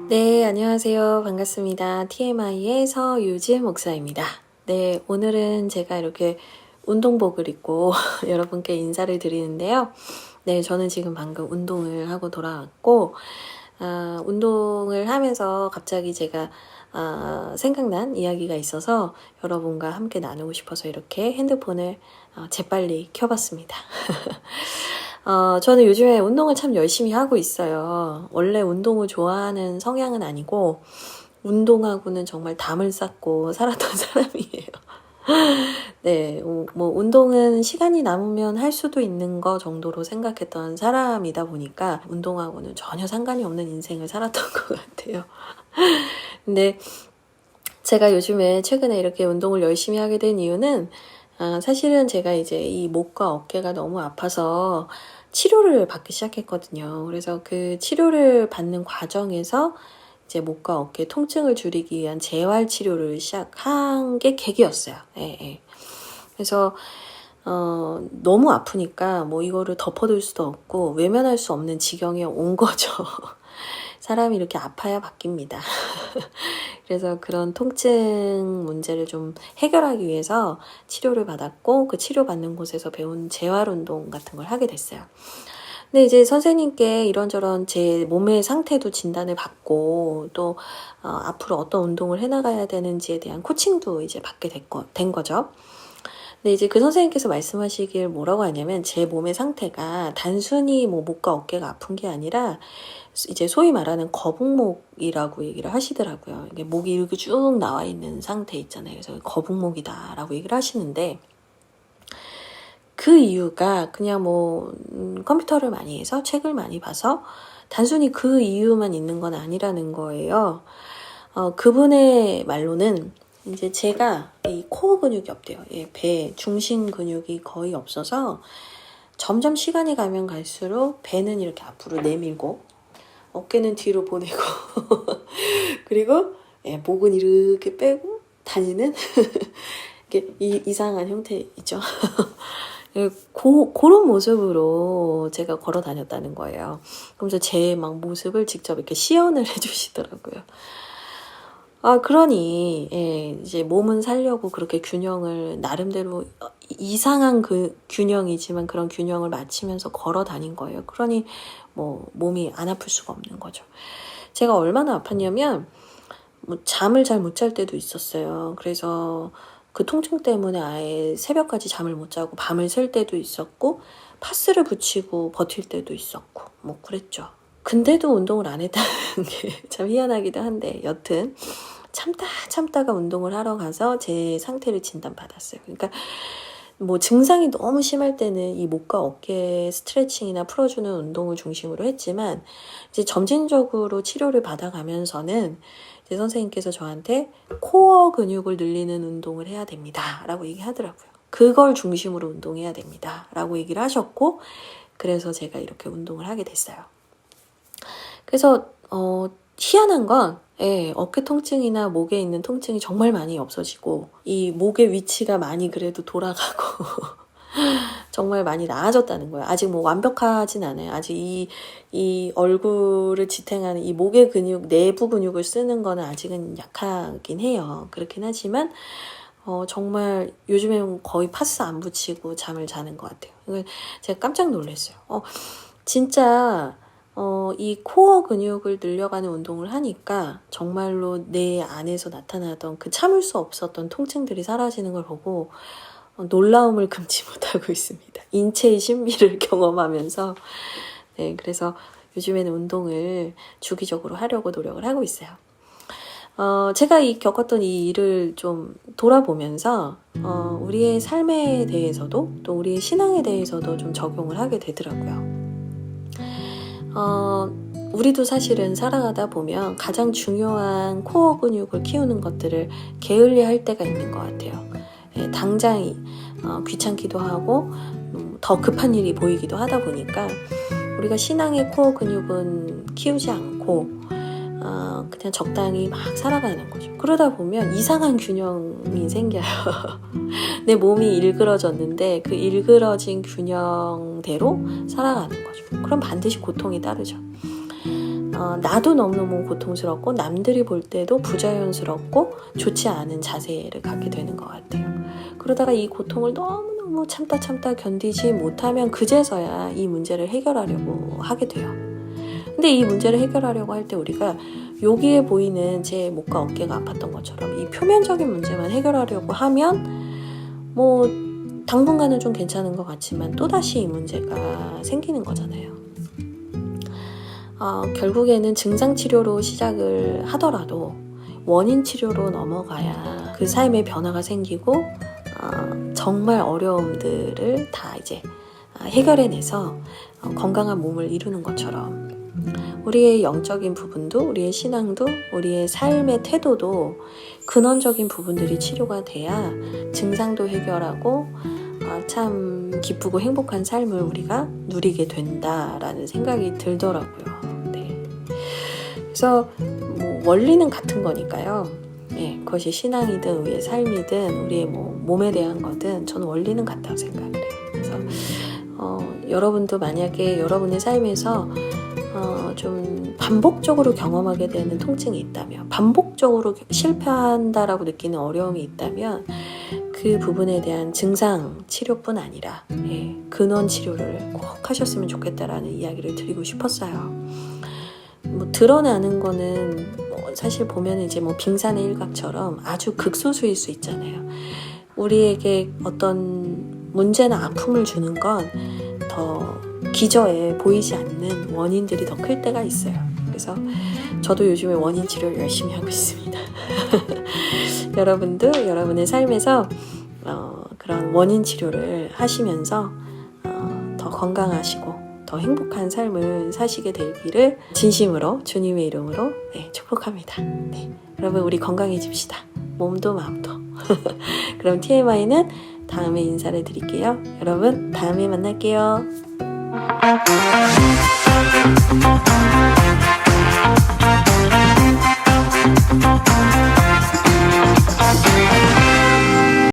네, 안녕하세요. 반갑습니다. TMI의 서유진 목사입니다. 네, 오늘은 제가 이렇게 운동복을 입고 여러분께 인사를 드리는데요. 네, 저는 지금 방금 운동을 하고 돌아왔고, 운동을 하면서 갑자기 제가 생각난 이야기가 있어서 여러분과 함께 나누고 싶어서 이렇게 핸드폰을 재빨리 켜봤습니다. 저는 요즘에 운동을 참 열심히 하고 있어요. 원래 운동을 좋아하는 성향은 아니고 운동하고는 정말 담을 쌓고 살았던 사람이에요. 네, 뭐 운동은 시간이 남으면 할 수도 있는 거 정도로 생각했던 사람이다 보니까 운동하고는 전혀 상관이 없는 인생을 살았던 것 같아요. 근데 제가 요즘에 최근에 이렇게 운동을 열심히 하게 된 이유는 사실은 제가 이제 이 목과 어깨가 너무 아파서 치료를 받기 시작했거든요. 그래서 그 치료를 받는 과정에서 이제 목과 어깨 통증을 줄이기 위한 재활 치료를 시작한 게 계기였어요. 예, 예. 그래서 너무 아프니까 뭐 이거를 덮어둘 수도 없고 외면할 수 없는 지경에 온 거죠. 사람이 이렇게 아파야 바뀝니다. 그래서 그런 통증 문제를 좀 해결하기 위해서 치료를 받았고 그 치료받는 곳에서 배운 재활운동 같은 걸 하게 됐어요. 근데 이제 선생님께 이런저런 제 몸의 상태도 진단을 받고 또 앞으로 어떤 운동을 해나가야 되는지에 대한 코칭도 이제 받게 된 거죠. 근데 이제 그 선생님께서 말씀하시길 뭐라고 하냐면 제 몸의 상태가 단순히 뭐 목과 어깨가 아픈 게 아니라 이제 소위 말하는 거북목이라고 얘기를 하시더라고요. 이게 목이 이렇게 쭉 나와 있는 상태 있잖아요. 그래서 거북목이다라고 얘기를 하시는데 그 이유가 그냥 뭐 컴퓨터를 많이 해서 책을 많이 봐서 단순히 그 이유만 있는 건 아니라는 거예요. 그분의 말로는 이제 제가 이 코어 근육이 없대요. 예, 배 중심 근육이 거의 없어서 점점 시간이 가면 갈수록 배는 이렇게 앞으로 내밀고 어깨는 뒤로 보내고 그리고 예, 목은 이렇게 빼고 다니는 이렇게 이상한 형태 있죠. 그런 모습으로 제가 걸어 다녔다는 거예요. 그러면서 제 막 모습을 직접 이렇게 시연을 해주시더라고요. 그러니, 예, 이제 몸은 살려고 그렇게 균형을, 나름대로 이상한 그 균형이지만 그런 균형을 맞추면서 걸어 다닌 거예요. 그러니, 뭐, 몸이 안 아플 수가 없는 거죠. 제가 얼마나 아팠냐면, 뭐, 잠을 잘 못 잘 때도 있었어요. 그래서 그 통증 때문에 아예 새벽까지 잠을 못 자고 밤을 샐 때도 있었고, 파스를 붙이고 버틸 때도 있었고, 뭐, 그랬죠. 근데도 운동을 안 했다는 게 참 희한하기도 한데, 여튼. 참다가 운동을 하러 가서 제 상태를 진단받았어요. 그러니까 뭐 증상이 너무 심할 때는 이 목과 어깨 스트레칭이나 풀어주는 운동을 중심으로 했지만 이제 점진적으로 치료를 받아가면서는 제 선생님께서 저한테 코어 근육을 늘리는 운동을 해야 됩니다. 라고 얘기하더라고요. 그걸 중심으로 운동해야 됩니다. 라고 얘기를 하셨고 그래서 제가 이렇게 운동을 하게 됐어요. 그래서 희한한 건 예, 어깨 통증이나 목에 있는 통증이 정말 많이 없어지고 이 목의 위치가 많이 그래도 돌아가고 정말 많이 나아졌다는 거예요. 아직 뭐 완벽하진 않아요. 아직 이 얼굴을 지탱하는 이 목의 근육, 내부 근육을 쓰는 거는 아직은 약하긴 해요. 그렇긴 하지만 정말 요즘에 거의 파스 안 붙이고 잠을 자는 것 같아요. 제가 깜짝 놀랐어요. 진짜 이 코어 근육을 늘려가는 운동을 하니까 정말로 내 안에서 나타나던 그 참을 수 없었던 통증들이 사라지는 걸 보고 놀라움을 금치 못하고 있습니다. 인체의 신비를 경험하면서 네, 그래서 요즘에는 운동을 주기적으로 하려고 노력을 하고 있어요. 제가 겪었던 이 일을 좀 돌아보면서 우리의 삶에 대해서도 또 우리의 신앙에 대해서도 좀 적용을 하게 되더라고요. 우리도 사실은 살아가다 보면 가장 중요한 코어 근육을 키우는 것들을 게을리 할 때가 있는 것 같아요. 예, 당장 귀찮기도 하고 더 급한 일이 보이기도 하다 보니까 우리가 신앙의 코어 근육은 키우지 않고 그냥 적당히 막 살아가는 거죠. 그러다 보면 이상한 균형이 생겨요. 내 몸이 일그러졌는데 그 일그러진 균형대로 살아가는 거죠. 그럼 반드시 고통이 따르죠. 나도 너무너무 고통스럽고 남들이 볼 때도 부자연스럽고 좋지 않은 자세를 갖게 되는 것 같아요. 그러다가 이 고통을 너무너무 참다 견디지 못하면 그제서야 이 문제를 해결하려고 하게 돼요. 근데 이 문제를 해결하려고 할 때 우리가 여기에 보이는 제 목과 어깨가 아팠던 것처럼 이 표면적인 문제만 해결하려고 하면 뭐 당분간은 좀 괜찮은 것 같지만 또다시 이 문제가 생기는 거잖아요. 결국에는 증상치료로 시작을 하더라도 원인 치료로 넘어가야 그 삶의 변화가 생기고 정말 어려움들을 다 이제 해결해내서 건강한 몸을 이루는 것처럼 우리의 영적인 부분도 우리의 신앙도 우리의 삶의 태도도 근원적인 부분들이 치료가 돼야 증상도 해결하고 참 기쁘고 행복한 삶을 우리가 누리게 된다라는 생각이 들더라고요. 네. 그래서 뭐 원리는 같은 거니까요. 네, 그것이 신앙이든 우리의 삶이든 우리의 뭐 몸에 대한 거든 저는 원리는 같다고 생각을 해요. 그래서 여러분도 만약에 여러분의 삶에서 좀 반복적으로 경험하게 되는 통증이 있다면, 반복적으로 실패한다라고 느끼는 어려움이 있다면 그 부분에 대한 증상 치료뿐 아니라 근원 치료를 꼭 하셨으면 좋겠다라는 이야기를 드리고 싶었어요. 뭐 드러나는 거는 사실 보면 이제 뭐 빙산의 일각처럼 아주 극소수일 수 있잖아요. 우리에게 어떤 문제나 아픔을 주는 건 더 기저에 보이지 않는 원인들이 더 클 때가 있어요. 그래서 저도 요즘에 원인 치료를 열심히 하고 있습니다. 여러분도 여러분의 삶에서 그런 원인 치료를 하시면서 더 건강하시고 더 행복한 삶을 사시게 되기를 진심으로 주님의 이름으로 축복합니다. 네, 여러분 우리 건강해집시다. 몸도 마음도. 그럼 TMI는 다음에 인사를 드릴게요. 여러분 다음에 만날게요.